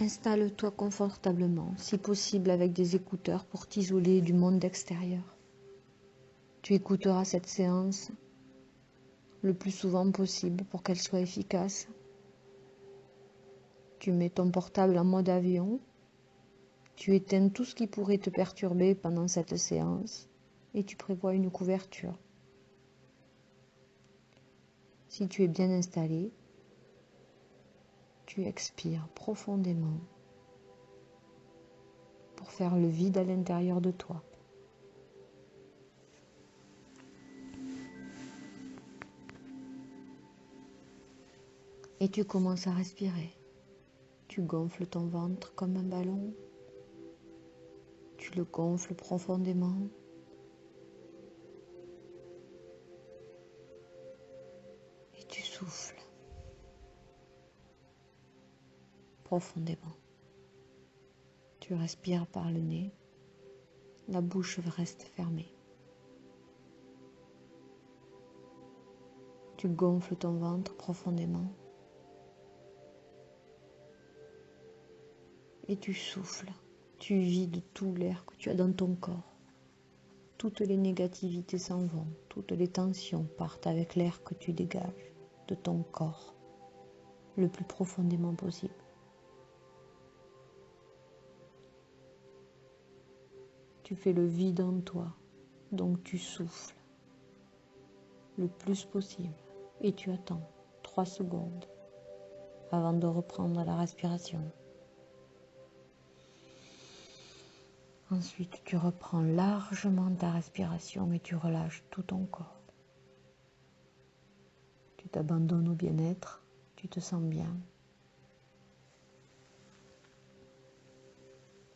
Installe-toi confortablement, si possible avec des écouteurs pour t'isoler du monde extérieur. Tu écouteras cette séance le plus souvent possible pour qu'elle soit efficace. Tu mets ton portable en mode avion. Tu éteins tout ce qui pourrait te perturber pendant cette séance et tu prévois une couverture. Si tu es bien installé, tu expires profondément pour faire le vide à l'intérieur de toi. Et tu commences à respirer. Tu gonfles ton ventre comme un ballon. Tu le gonfles profondément. Et tu souffles profondément. Tu respires par le nez. La bouche reste fermée. Tu gonfles ton ventre profondément. Et tu souffles. Tu vides tout l'air que tu as dans ton corps. Toutes les négativités s'en vont. Toutes les tensions partent avec l'air que tu dégages de ton corps le plus profondément possible. Tu fais le vide en toi, donc tu souffles le plus possible et tu attends 3 secondes avant de reprendre la respiration. Ensuite, tu reprends largement ta respiration et tu relâches tout ton corps. Tu t'abandonnes au bien-être, tu te sens bien.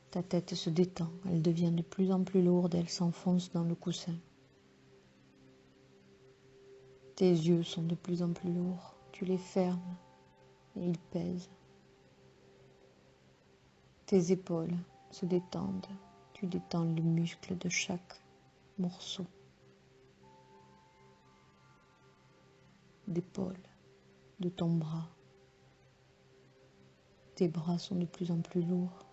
Ta tête se détend, elle devient de plus en plus lourde, elle s'enfonce dans le coussin. Tes yeux sont de plus en plus lourds, tu les fermes et ils pèsent. Tes épaules se détendent, tu détends les muscles de chaque morceau d'épaule de ton bras. Tes bras sont de plus en plus lourds.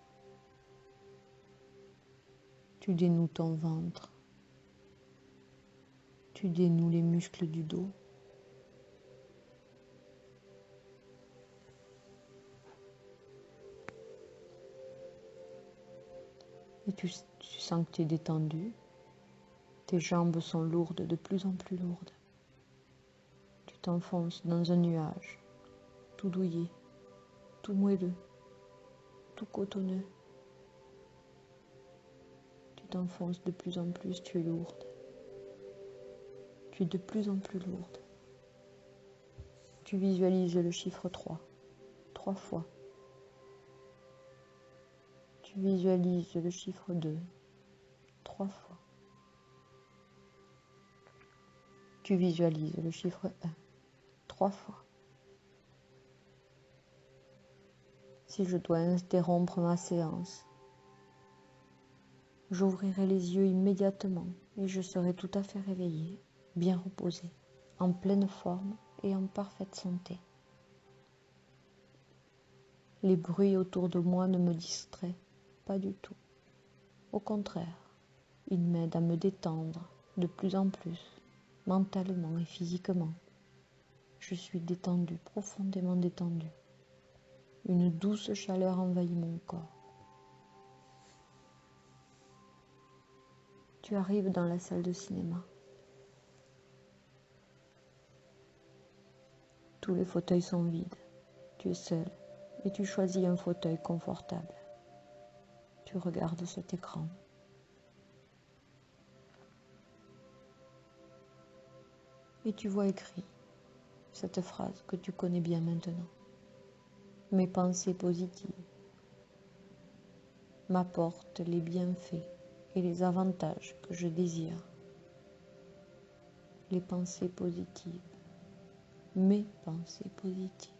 Tu dénoues ton ventre. Tu dénoues les muscles du dos. Et tu sens que tu es détendu. Tes jambes sont lourdes, de plus en plus lourdes. Tu t'enfonces dans un nuage, tout douillet, tout moelleux, tout cotonneux. Tu t'enfonces de plus en plus, tu es lourde. Tu es de plus en plus lourde. Tu visualises le chiffre 3, 3 fois. Tu visualises le chiffre 2, 3 fois. Tu visualises le chiffre 1, 3 fois. Si je dois interrompre ma séance, j'ouvrirai les yeux immédiatement et je serai tout à fait réveillée, bien reposée, en pleine forme et en parfaite santé. Les bruits autour de moi ne me distraient pas du tout. Au contraire, ils m'aident à me détendre de plus en plus, mentalement et physiquement. Je suis détendue, profondément détendue. Une douce chaleur envahit mon corps. Tu arrives dans la salle de cinéma. Tous les fauteuils sont vides. Tu es seul et tu choisis un fauteuil confortable. Tu regardes cet écran. Et tu vois écrit cette phrase que tu connais bien maintenant. Mes pensées positives m'apportent les bienfaits et les avantages que je désire. Les pensées positives, mes pensées positives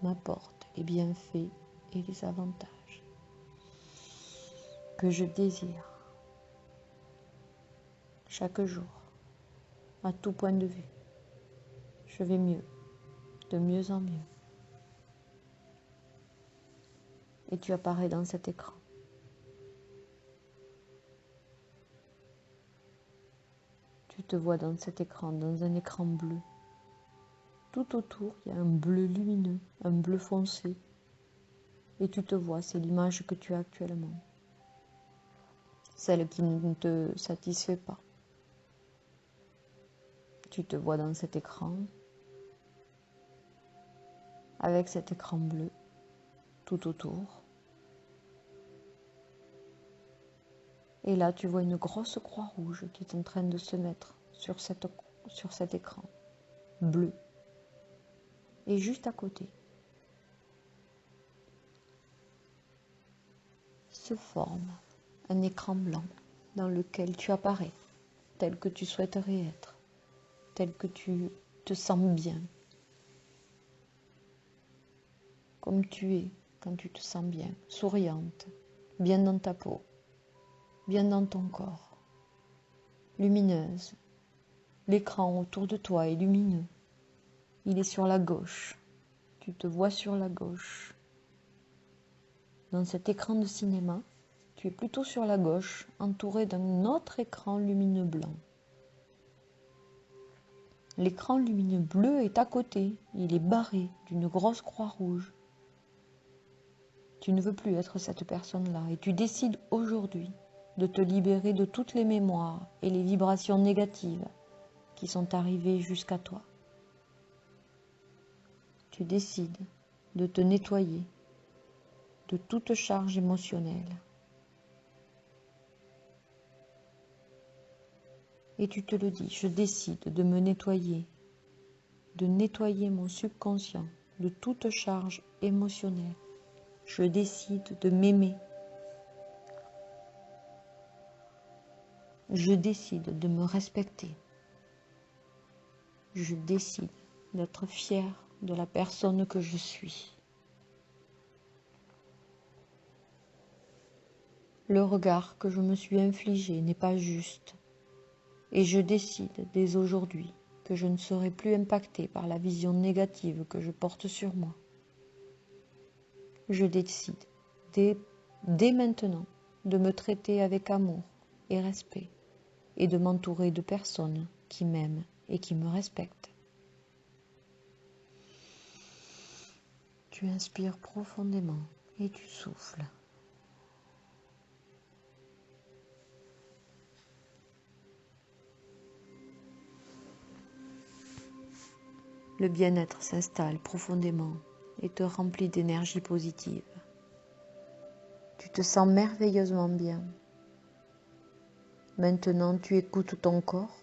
m'apportent les bienfaits et les avantages que je désire chaque jour, à tout point de vue. Je vais mieux, de mieux en mieux. et tu apparais dans cet écran. Tu te vois dans cet écran, dans un écran bleu. Tout autour, il y a un bleu lumineux, un bleu foncé. Et tu te vois, c'est l'image que tu as actuellement. Celle qui ne te satisfait pas. Tu te vois dans cet écran, avec cet écran bleu, tout autour. Et là, tu vois une grosse croix rouge qui est en train de se mettre sur cet écran bleu. Et juste à côté, se forme un écran blanc dans lequel tu apparais, tel que tu souhaiterais être, tel que tu te sens bien, comme tu es quand tu te sens bien, souriante, bien dans ta peau, bien dans ton corps, lumineuse. L'écran autour de toi est lumineux. Il est sur la gauche. Tu te vois sur la gauche. Dans cet écran de cinéma, tu es plutôt sur la gauche, entouré d'un autre écran lumineux blanc. L'écran lumineux bleu est à côté. Il est barré d'une grosse croix rouge. Tu ne veux plus être cette personne-là et tu décides aujourd'hui de te libérer de toutes les mémoires et les vibrations négatives qui sont arrivées jusqu'à toi. Tu décides de te nettoyer de toute charge émotionnelle. Et tu te le dis, je décide de me nettoyer, de nettoyer mon subconscient de toute charge émotionnelle. Je décide de m'aimer. Je décide de me respecter. Je décide d'être fière de la personne que je suis. Le regard que je me suis infligé n'est pas juste. Et je décide dès aujourd'hui que je ne serai plus impactée par la vision négative que je porte sur moi. Je décide dès maintenant de me traiter avec amour et respect et de m'entourer de personnes qui m'aiment et qui me respectent. Tu inspires profondément et tu souffles. Le bien-être s'installe profondément et te remplit d'énergie positive. Tu te sens merveilleusement bien. Maintenant, tu écoutes ton corps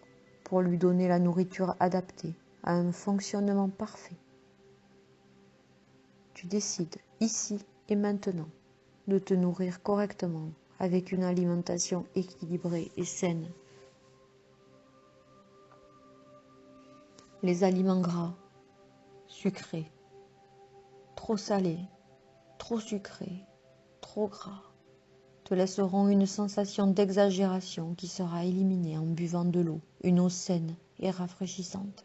pour lui donner la nourriture adaptée à un fonctionnement parfait. Tu décides ici et maintenant de te nourrir correctement avec une alimentation équilibrée et saine. Les aliments gras, sucrés, trop salés, trop sucrés, trop gras, te laisseront une sensation d'exagération qui sera éliminée en buvant de l'eau, une eau saine et rafraîchissante.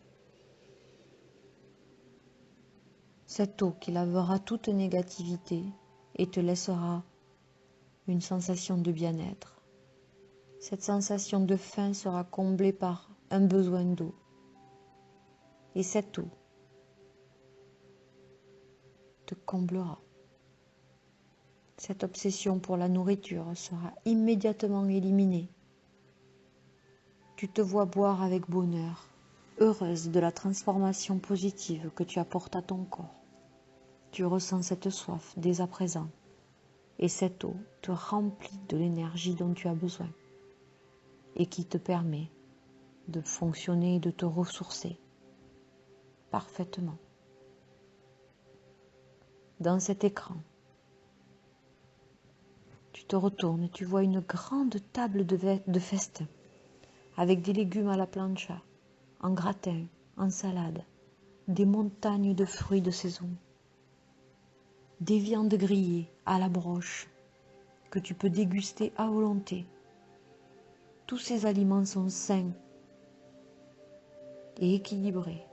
Cette eau qui lavera toute négativité et te laissera une sensation de bien-être. Cette sensation de faim sera comblée par un besoin d'eau. Et cette eau te comblera. Cette obsession pour la nourriture sera immédiatement éliminée. Tu te vois boire avec bonheur, heureuse de la transformation positive que tu apportes à ton corps. Tu ressens cette soif dès à présent, et cette eau te remplit de l'énergie dont tu as besoin, et qui te permet de fonctionner et de te ressourcer parfaitement. Dans cet écran, tu te retournes et tu vois une grande table de festin, avec des légumes à la plancha, en gratin, en salade, des montagnes de fruits de saison, des viandes grillées à la broche, que tu peux déguster à volonté. Tous ces aliments sont sains et équilibrés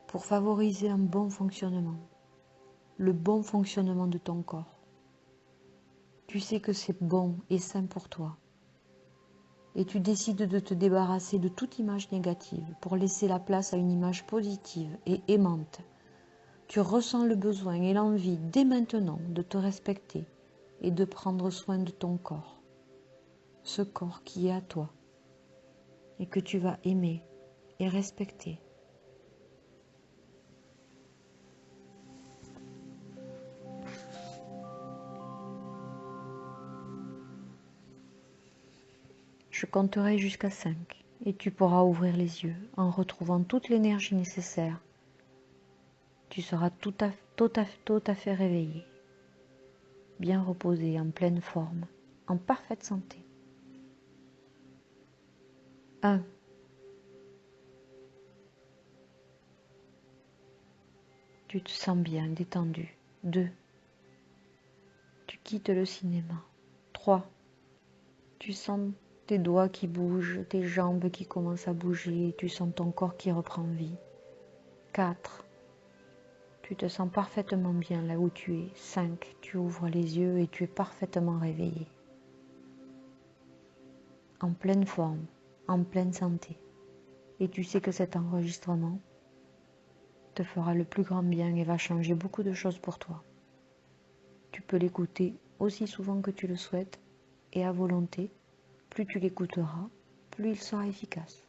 pour favoriser un bon fonctionnement. le bon fonctionnement de ton corps. Tu sais que c'est bon et sain pour toi. Et tu décides de te débarrasser de toute image négative pour laisser la place à une image positive et aimante. Tu ressens le besoin et l'envie dès maintenant de te respecter et de prendre soin de ton corps. Ce corps qui est à toi et que tu vas aimer et respecter. Je compterai jusqu'à 5 et tu pourras ouvrir les yeux en retrouvant toute l'énergie nécessaire. Tu seras tout à fait réveillé, bien reposé, en pleine forme, en parfaite santé. 1. Tu te sens bien, détendu. 2. Tu quittes le cinéma. 3. Tu sens tes doigts qui bougent, tes jambes qui commencent à bouger, tu sens ton corps qui reprend vie. 4. Tu te sens parfaitement bien là où tu es. 5. Tu ouvres les yeux et tu es parfaitement réveillé. En pleine forme, en pleine santé. Et tu sais que cet enregistrement te fera le plus grand bien et va changer beaucoup de choses pour toi. Tu peux l'écouter aussi souvent que tu le souhaites et à volonté. Plus tu l'écouteras, plus il sera efficace.